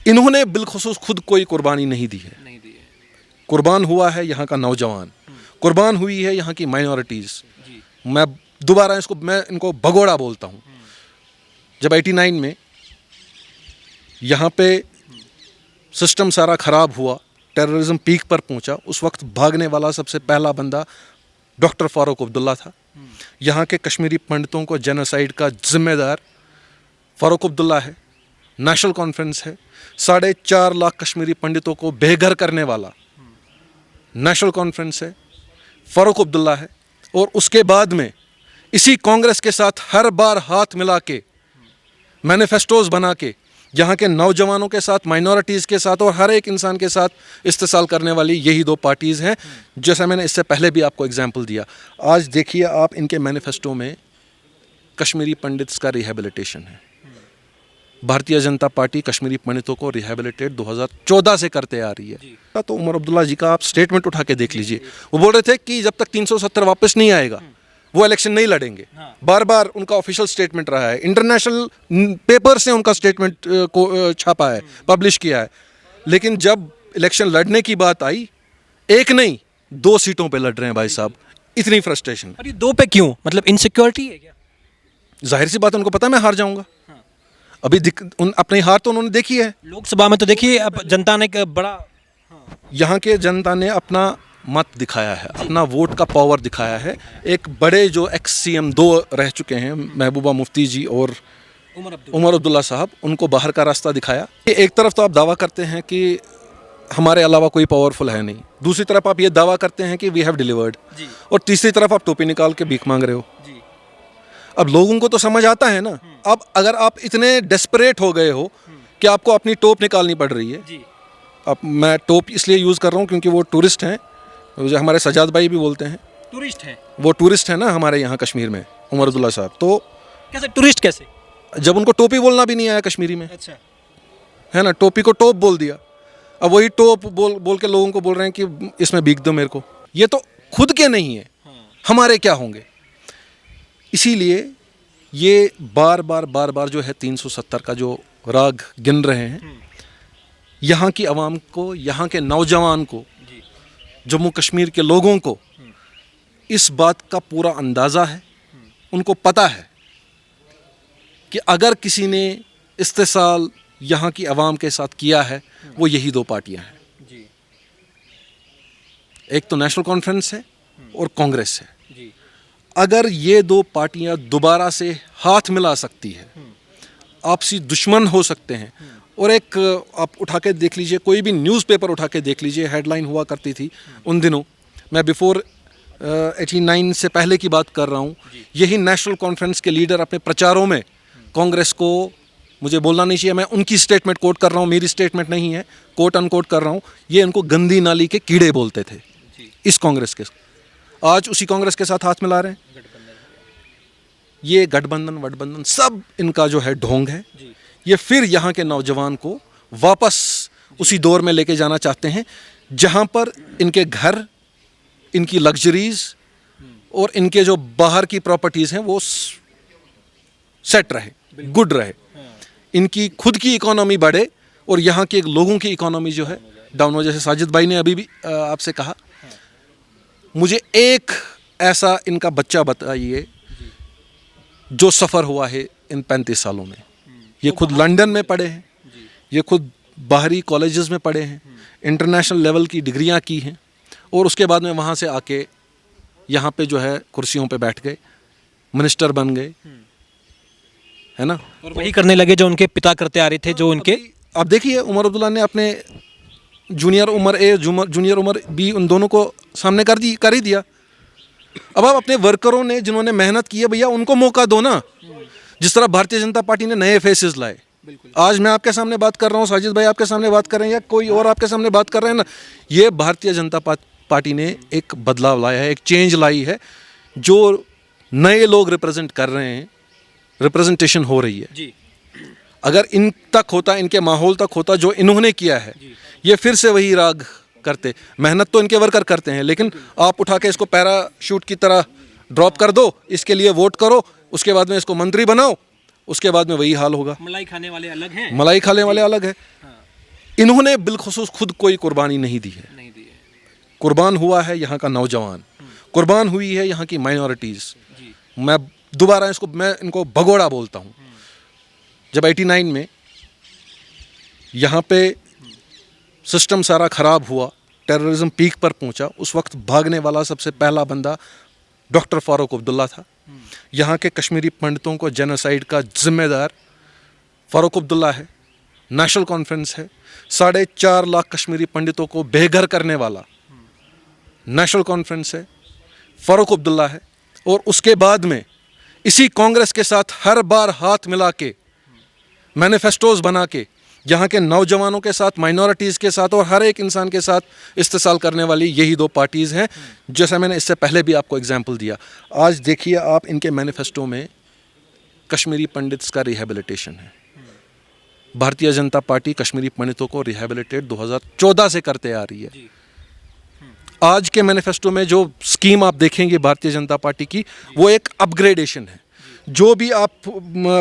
इन्होंने बिलखुसूस खुद कोई कुर्बानी नहीं दी है। कुर्बान हुआ है यहाँ का नौजवान, कुर्बान हुई है यहाँ की माइनॉरिटीज़। मैं दोबारा मैं इनको भगोड़ा बोलता हूँ। जब 89 में यहाँ पे सिस्टम सारा ख़राब हुआ, टेररिज्म पीक पर पहुँचा, उस वक्त भागने वाला सबसे पहला बंदा डॉक्टर फारूक अब्दुल्ला था। यहाँ के कश्मीरी पंडितों को जेनोसाइड का जिम्मेदार फारूक अब्दुल्ला है। नेशनल कॉन्फ्रेंस है, 4.5 लाख कश्मीरी पंडितों को बेघर करने वाला नेशनल कॉन्फ्रेंस है, फारूक अब्दुल्ला है। और उसके बाद में इसी कांग्रेस के साथ हर बार हाथ मिला के मैनिफेस्टोज बना के यहाँ के नौजवानों के साथ, माइनॉरिटीज़ के साथ और हर एक इंसान के साथ इस्तेसाल करने वाली यही दो पार्टीज़ हैं। जैसा मैंने इससे पहले भी आपको एग्जांपल दिया। आज देखिए आप, इनके मैनिफेस्टो में कश्मीरी पंडित्स का रिहेबिलिटेशन है। भारतीय जनता पार्टी कश्मीरी पंडितों को रिहेबिलिटेट 2014 से करते आ रही है। तो उमर अब्दुल्ला जी का आप स्टेटमेंट उठा के देख लीजिए। वो बोल रहे थे कि जब तक 370 वापस नहीं आएगा वो इलेक्शन नहीं लड़ेंगे। बार बार उनका ऑफिशियल स्टेटमेंट रहा है, इंटरनेशनल पेपर्स ने उनका स्टेटमेंट को छापा है, पब्लिश किया है। लेकिन जब इलेक्शन लड़ने की बात आई, एक नहीं 2 सीटों पे लड़ रहे हैं भाई साहब। इतनी फ्रस्ट्रेशन। अरे 2 पे क्यों? मतलब इनसिक्योरिटी है क्या? जाहिर सी बात है, उनको पता है मैं हार जाऊंगा। अभी अपनी हार तो उन्होंने देखी है। लोकसभा में तो देखिए, अब जनता ने एक बड़ा यहाँ के जनता ने अपना मत दिखाया है, अपना वोट का पावर दिखाया है। एक बड़े जो एक्स CM 2 रह चुके हैं, महबूबा मुफ्ती जी और उमर अब्दुल्ला साहब, उनको बाहर का रास्ता दिखाया। एक तरफ तो आप दावा करते हैं कि हमारे अलावा कोई पावरफुल है नहीं, दूसरी तरफ आप ये दावा करते हैं कि वी हैव डिलीवर्ड, और तीसरी तरफ आप टोपी निकाल के भीख मांग रहे हो। अब लोगों को तो समझ आता है ना। अब अगर आप इतने डेस्परेट हो गए हो कि आपको अपनी टोप निकालनी पड़ रही है। अब मैं टोप इसलिए यूज़ कर रहा हूँ क्योंकि वो टूरिस्ट हैं, जो हमारे सजाद भाई भी बोलते हैं टूरिस्ट है। वो टूरिस्ट है ना हमारे यहाँ कश्मीर में, उमर अब्दुल्ला साहब। तो कैसे टूरिस्ट कैसे? जब उनको टोपी बोलना भी नहीं आया कश्मीरी में, अच्छा है ना, टोपी को टोप बोल दिया। अब वही टोप बोल के लोगों को बोल रहे हैं कि इसमें भीख दो मेरे को। ये तो खुद के नहीं है, हमारे क्या होंगे। इसीलिए ये बार बार जो है 370 का जो राग गिन रहे हैं। यहाँ की आवाम को, यहाँ के नौजवान को, जम्मू कश्मीर के लोगों को इस बात का पूरा अंदाज़ा है। उनको पता है कि अगर किसी ने इस्तेसाल यहाँ की आवाम के साथ किया है, वो यही 2 पार्टियाँ हैं। एक तो नेशनल कॉन्फ्रेंस है और कांग्रेस है। अगर ये 2 पार्टियां दोबारा से हाथ मिला सकती है, आपसी दुश्मन हो सकते हैं। और एक आप उठा के देख लीजिए, कोई भी न्यूज़पेपर उठा के देख लीजिए, हेडलाइन हुआ करती थी उन दिनों, मैं बिफोर 89 से पहले की बात कर रहा हूँ। यही नेशनल कॉन्फ्रेंस के लीडर अपने प्रचारों में कांग्रेस को, मुझे बोलना नहीं चाहिए, मैं उनकी स्टेटमेंट कोट कर रहा हूँ, मेरी स्टेटमेंट नहीं है, कोट अनकोट कर रहा हूँ, ये इनको गंदी नाली के कीड़े बोलते थे इस कांग्रेस के। आज उसी कांग्रेस के साथ हाथ मिला रहे हैं। ये गठबंधन सब इनका जो है ढोंग है। ये फिर यहाँ के नौजवान को वापस उसी दौर में लेके जाना चाहते हैं जहाँ पर इनके घर, इनकी लग्जरीज और इनके जो बाहर की प्रॉपर्टीज़ हैं वो सेट रहे, गुड रहे, इनकी खुद की इकोनॉमी बढ़े और यहाँ के लोगों की इकोनॉमी जो है डाउन हो। जैसे साजिद भाई ने अभी भी आपसे कहा, मुझे एक ऐसा इनका बच्चा बताइए जो सफ़र हुआ है इन 35 सालों में। ये खुद लंदन में पढ़े हैं, ये खुद बाहरी कॉलेजेस में पढ़े हैं, इंटरनेशनल लेवल की डिग्रियां की हैं, और उसके बाद में वहाँ से आके यहाँ पे जो है कुर्सियों पे बैठ गए, मिनिस्टर बन गए, है ना। और वही करने लगे जो उनके पिता करते आ रहे थे, जो उनके। आप देखिए उमर अब्दुल्ला ने अपने जूनियर उमर ए, जूनियर उमर बी, उन दोनों को सामने कर ही दिया। अब आप अपने वर्करों ने, जिन्होंने मेहनत की है, भैया उनको मौका दो ना। जिस तरह भारतीय जनता पार्टी ने नए फेसेस लाए, आज मैं आपके सामने बात कर रहा हूँ, साजिद भाई आपके सामने बात कर रहे हैं, या कोई और आपके सामने बात कर रहे हैं ना, ये भारतीय जनता पार्टी ने एक बदलाव लाया है, एक चेंज लाई है, जो नए लोग रिप्रेजेंट कर रहे हैं, रिप्रेजेंटेशन हो रही है। अगर इन तक होता, इनके माहौल तक होता जो इन्होंने किया है, ये फिर से वही राग करते। मेहनत तो इनके वर्कर करते हैं, लेकिन आप उठा के इसको पैराशूट की तरह ड्रॉप कर दो, इसके लिए वोट करो, उसके बाद में इसको मंत्री बनाओ, उसके बाद में वही हाल होगा। मलाई खाने वाले अलग हैं, मलाई खाने वाले अलग है। इन्होंने बिलखुसूस खुद कोई कुर्बानी नहीं दी है। कुर्बान हुआ है यहाँ का नौजवान, कुर्बान हुई है यहाँ की माइनॉरिटीज़। मैं दोबारा मैं इनको भगोड़ा बोलता हूँ। जब 89 में यहाँ पे सिस्टम सारा ख़राब हुआ, टेररिज्म पीक पर पहुँचा, उस वक्त भागने वाला सबसे पहला बंदा डॉक्टर फारूक अब्दुल्ला था। यहाँ के कश्मीरी पंडितों को जेनोसाइड का जिम्मेदार फारूक अब्दुल्ला है। नेशनल कॉन्फ्रेंस है, 4.5 लाख कश्मीरी पंडितों को बेघर करने वाला नेशनल कॉन्फ्रेंस है, फारूक अब्दुल्ला है। और उसके बाद में इसी कांग्रेस के साथ हर बार हाथ मिला के मैनिफेस्टोज बना के यहाँ के नौजवानों के साथ, माइनॉरिटीज़ के साथ और हर एक इंसान के साथ इस्तेसाल करने वाली यही दो पार्टीज़ हैं। जैसा मैंने इससे पहले भी आपको एग्जांपल दिया। आज देखिए आप, इनके मैनिफेस्टो में कश्मीरी पंडित्स का रिहेबिलिटेशन है। भारतीय जनता पार्टी कश्मीरी पंडितों को रिहेबिलिटेट 2014 से करते आ रही है। आज के मैनिफेस्टो में जो स्कीम आप देखेंगे भारतीय जनता पार्टी की, वो एक अपग्रेडेशन है। जो भी आप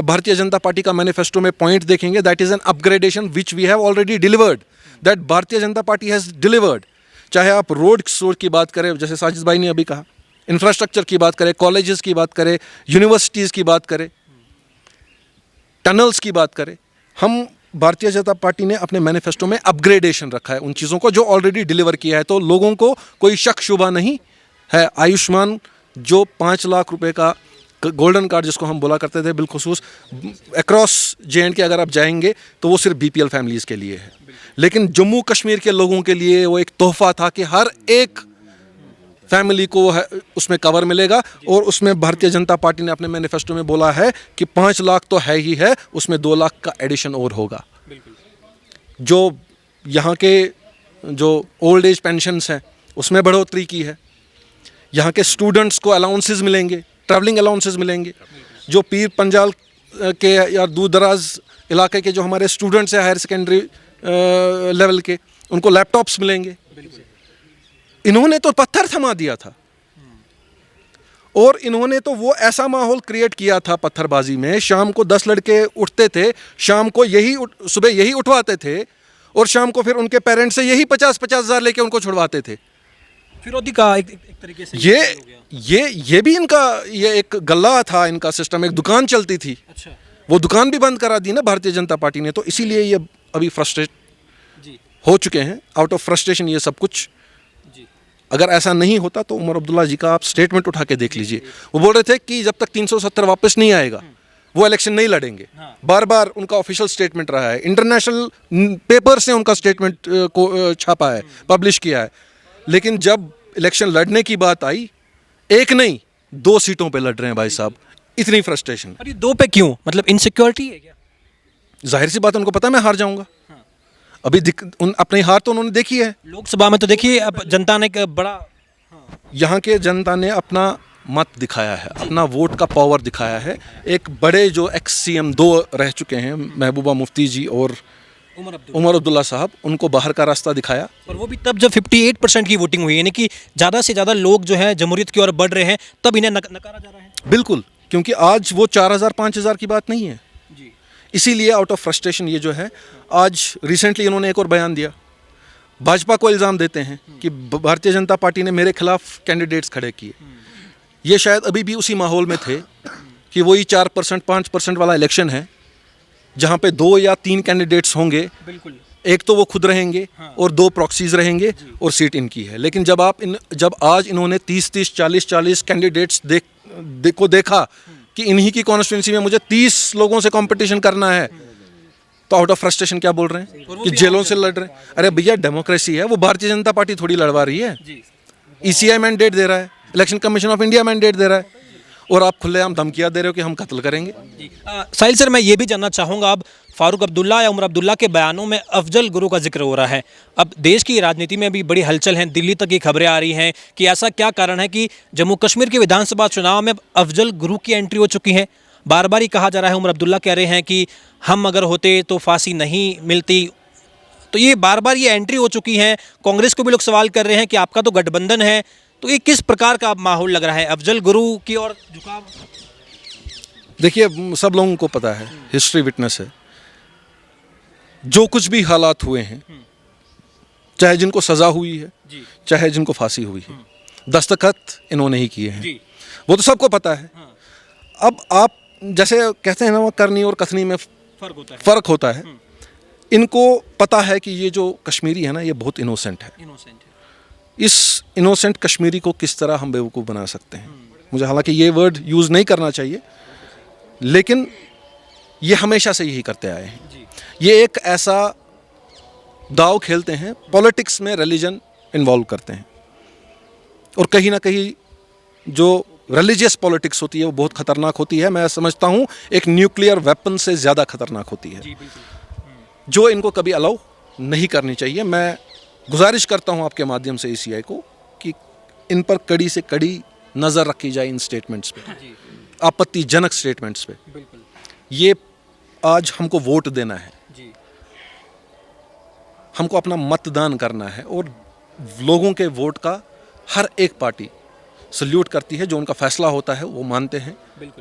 भारतीय जनता पार्टी का मैनिफेस्टो में पॉइंट देखेंगे, that is an upgradation which we have already delivered, that Bharatiya Janata party has delivered. चाहे आप रोड की बात करें, जैसे साजिद भाई ने अभी कहा, इंफ्रास्ट्रक्चर की बात करें, कॉलेजेस की बात करें, यूनिवर्सिटीज़ की बात करें, टनल्स की बात करें, हम भारतीय जनता पार्टी ने अपने मैनिफेस्टो में अपग्रेडेशन रखा है उन चीज़ों को जो ऑलरेडी डिलीवर किया है। तो लोगों को कोई शक शुबा नहीं है। आयुष्मान जो 5 लाख रुपए का गोल्डन कार्ड जिसको हम बोला करते थे, बिलखुसूस अक्रॉस JNK अगर आप जाएंगे तो वो सिर्फ BPL फैमिलीज़ के लिए है। लेकिन जम्मू कश्मीर के लोगों के लिए वो एक तोहफा था कि हर एक फैमिली को उसमें कवर मिलेगा। और उसमें भारतीय जनता पार्टी ने अपने मैनिफेस्टो में बोला है कि 5 लाख तो है ही है, उसमें 2 लाख का एडिशन और होगा। जो यहाँ के जो ओल्ड एज पेंशन्स हैं उसमें बढ़ोतरी की है। यहाँ के स्टूडेंट्स को अलाउंसेस मिलेंगे, ट्रैवलिंग अलाउंसेस मिलेंगे। जो पीर पंजाल के या दूर दराज इलाके के जो हमारे स्टूडेंट्स हैं हायर सेकेंडरी लेवल के, उनको लैपटॉप्स मिलेंगे। इन्होंने तो पत्थर थमा दिया था और इन्होंने तो वो ऐसा माहौल क्रिएट किया था पत्थरबाजी में। शाम को 10 लड़के उठते थे, शाम को सुबह यही उठवाते थे और शाम को फिर उनके पेरेंट्स से यही 50-50 हज़ार लेके उनको छुड़वाते थे। फिरौती का एक तरीके से ये भी इनका ये एक गल्ला था, इनका सिस्टम, एक दुकान चलती थी। अच्छा। वो दुकान भी बंद करा दी ना भारतीय जनता पार्टी ने। तो इसीलिए ये अभी फ्रस्ट्रेट हो चुके हैं। आउट ऑफ फ्रस्ट्रेशन ये सब कुछ। अगर ऐसा नहीं होता तो उमर अब्दुल्ला जी का आप स्टेटमेंट उठा के देख लीजिए। वो बोल रहे थे कि जब तक 370 वापस नहीं आएगा वो इलेक्शन नहीं लड़ेंगे। बार बार उनका ऑफिशियल स्टेटमेंट रहा है। इंटरनेशनल पेपर्स ने उनका स्टेटमेंट को छापा है, पब्लिश किया है। लेकिन जब इलेक्शन लड़ने की बात आई, एक नहीं 2 सीटों पे लड़ रहे हैं भाई साहब। इतनी फ्रस्ट्रेशन। अरे 2 पे क्यों? मतलब इनसिक्योरिटी है क्या? जाहिर सी बात, उनको पता है मैं हार जाऊंगा। अभी अपनी हार तो उन्होंने देखी है। लोकसभा में तो देखिए अब जनता ने एक बड़ा, यहाँ के जनता ने अपना मत दिखाया है, अपना वोट का पावर दिखाया है। एक बड़े जो CM 2 रह चुके हैं, महबूबा मुफ्ती जी और उमर अब्दुल्ला साहब, उनको बाहर का रास्ता दिखाया। और वो भी तब जब 58% की वोटिंग हुई, यानी कि ज़्यादा से ज़्यादा लोग जो है जमहूरियत की ओर बढ़ रहे हैं, तब इन्हें नकारा जा रहा है। बिल्कुल, क्योंकि आज वो 4000-5000 की बात नहीं है। इसीलिए आउट ऑफ फ्रस्ट्रेशन ये जो है, आज रिसेंटली इन्होंने एक और बयान दिया। भाजपा को इल्ज़ाम देते हैं कि भारतीय जनता पार्टी ने मेरे खिलाफ कैंडिडेट्स खड़े किए। ये शायद अभी भी उसी माहौल में थे कि वही 4% 5% वाला इलेक्शन है, जहाँ पे 2 या 3 कैंडिडेट्स होंगे। बिल्कुल। एक तो वो खुद रहेंगे और 2 प्रॉक्सीज रहेंगे और सीट इनकी है। लेकिन जब आज इन्होंने 30-30, 40-40 कैंडिडेट्स देखा कि इन्हीं की कॉन्स्टिट्यूंसी में मुझे 30 लोगों से कंपटीशन करना है, तो आउट ऑफ फ्रस्ट्रेशन क्या बोल रहे हैं कि जेलों से लड़ रहे हैं। अरे भैया, डेमोक्रेसी है, वो भारतीय जनता पार्टी थोड़ी लड़वा रही है। ECI मैंडेट दे रहा है, election commission of India mandate दे रहा है, और आप खुलेआम धमकियां दे रहे हो कि हम कत्ल करेंगे। साहिल सर, मैं ये भी जानना चाहूँगा, अब फारूक अब्दुल्ला या उमर अब्दुल्ला के बयानों में अफजल गुरु का जिक्र हो रहा है। अब देश की राजनीति में भी बड़ी हलचल है, दिल्ली तक ये खबरें आ रही हैं कि ऐसा क्या कारण है कि जम्मू कश्मीर के विधानसभा चुनाव में अफजल गुरु की एंट्री हो चुकी है। बार बार ही कहा जा रहा है, उमर अब्दुल्ला कह रहे हैं कि हम अगर होते तो फांसी नहीं मिलती। तो ये बार बार ये एंट्री हो चुकी है। कांग्रेस को भी लोग सवाल कर रहे हैं कि आपका तो गठबंधन है, तो ये किस प्रकार का माहौल लग रहा है? अफजल गुरु की ओर झुकाव? देखिए, सब लोगों को पता है, हिस्ट्री विटनेस है। जो कुछ भी हालात हुए हैं, चाहे जिनको सज़ा हुई है, चाहे जिनको फांसी हुई है, दस्तखत इन्होंने ही किए हैं, वो तो सबको पता है। अब आप जैसे कहते हैं ना, वो करनी और कथनी में फ़र्क होता है। इनको पता है कि ये जो कश्मीरी है ना, ये बहुत इनोसेंट है। इस इनोसेंट कश्मीरी को किस तरह हम बेवकूफ़ बना सकते हैं। मुझे हालांकि ये वर्ड यूज़ नहीं करना चाहिए, लेकिन ये हमेशा से यही करते आए हैं। ये एक ऐसा दाव खेलते हैं, पॉलिटिक्स में रिलीजन इन्वॉल्व करते हैं, और कहीं ना कहीं जो रिलीजियस पॉलिटिक्स होती है वो बहुत ख़तरनाक होती है। मैं समझता हूँ एक न्यूक्लियर वेपन से ज़्यादा खतरनाक होती है, जो इनको कभी अलाउ नहीं करनी चाहिए। मैं गुजारिश करता हूँ आपके माध्यम से ECI को कि इन पर कड़ी से कड़ी नज़र रखी जाए, इन स्टेटमेंट्स पे, आपत्तिजनक स्टेटमेंट्स पे। ये आज हमको वोट देना है, हमको अपना मतदान करना है, और लोगों के वोट का हर एक पार्टी सल्यूट करती है। जो उनका फैसला होता है वो मानते हैं।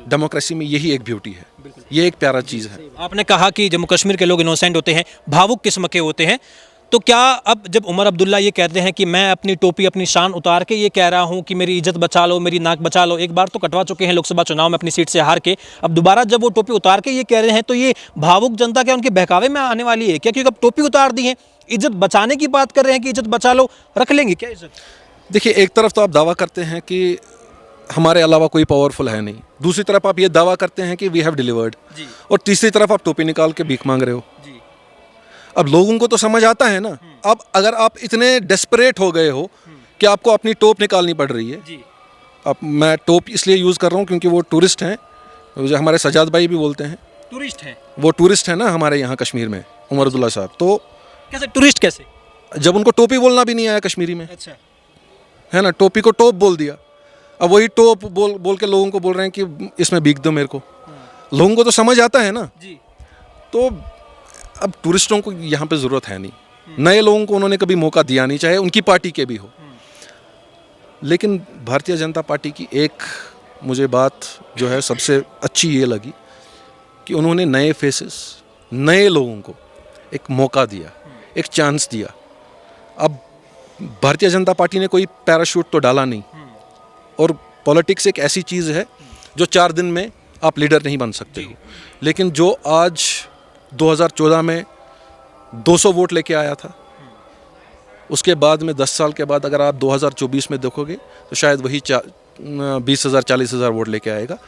डेमोक्रेसी में यही एक ब्यूटी है, ये एक प्यारा चीज़ है। आपने कहा कि जम्मू कश्मीर के लोग इनोसेंट होते हैं, भावुक किस्म के होते हैं, तो क्या अब जब उमर अब्दुल्ला ये कहते हैं कि मैं अपनी टोपी, अपनी शान उतार के ये कह रहा हूं कि मेरी इज्जत बचा लो, मेरी नाक बचा लो, एक बार तो कटवा चुके हैं लोकसभा चुनाव में अपनी सीट से हार के, अब दोबारा जब वो टोपी उतार के ये कह रहे हैं, तो ये भावुक जनता क्या उनके बहकावे में आने वाली है क्या? क्योंकि अब टोपी उतार दी है, इज्जत बचाने की बात कर रहे हैं कि इज्जत बचा लो, रख लेंगे क्या इज्जत? देखिए, एक तरफ तो आप दावा करते हैं कि हमारे अलावा कोई पावरफुल है नहीं, दूसरी तरफ आप ये दावा करते हैं कि वी हैव डिलीवर्ड, और तीसरी तरफ आप टोपी निकाल के भीख मांग रहे हो। अब लोगों को तो समझ आता है ना। अब अगर आप इतने डेस्परेट हो गए हो कि आपको अपनी टोप निकालनी पड़ रही है, अब मैं टोप इसलिए यूज़ कर रहा हूँ क्योंकि वो टूरिस्ट हैं, जो हमारे सजाद भाई भी बोलते हैं, टूरिस्ट हैं वो, टूरिस्ट हैं ना हमारे यहाँ कश्मीर में, उमर अब्दुल्ला साहब। तो कैसे टूरिस्ट कैसे? जब उनको टोपी बोलना भी नहीं आया कश्मीरी में, अच्छा, है ना, टोपी को टोप बोल दिया। अब वही टोप बोल के लोगों को बोल रहे हैं कि इसमें भीख दो मेरे को। लोगों को तो समझ आता है ना। तो अब टूरिस्टों को यहाँ पे ज़रूरत है नहीं, नए लोगों को उन्होंने कभी मौका दिया नहीं, चाहे उनकी पार्टी के भी हो। लेकिन भारतीय जनता पार्टी की एक मुझे बात जो है सबसे अच्छी ये लगी कि उन्होंने नए फेसेस, नए लोगों को एक मौका दिया, एक चांस दिया। अब भारतीय जनता पार्टी ने कोई पैराशूट तो डाला नहीं, और पॉलिटिक्स एक ऐसी चीज़ है जो 4 दिन में आप लीडर नहीं बन सकते हो। लेकिन जो आज 2014 में 200 वोट लेके आया था, उसके बाद में 10 साल के बाद अगर आप 2024 में देखोगे तो शायद वही 20,000 40,000 वोट लेके आएगा।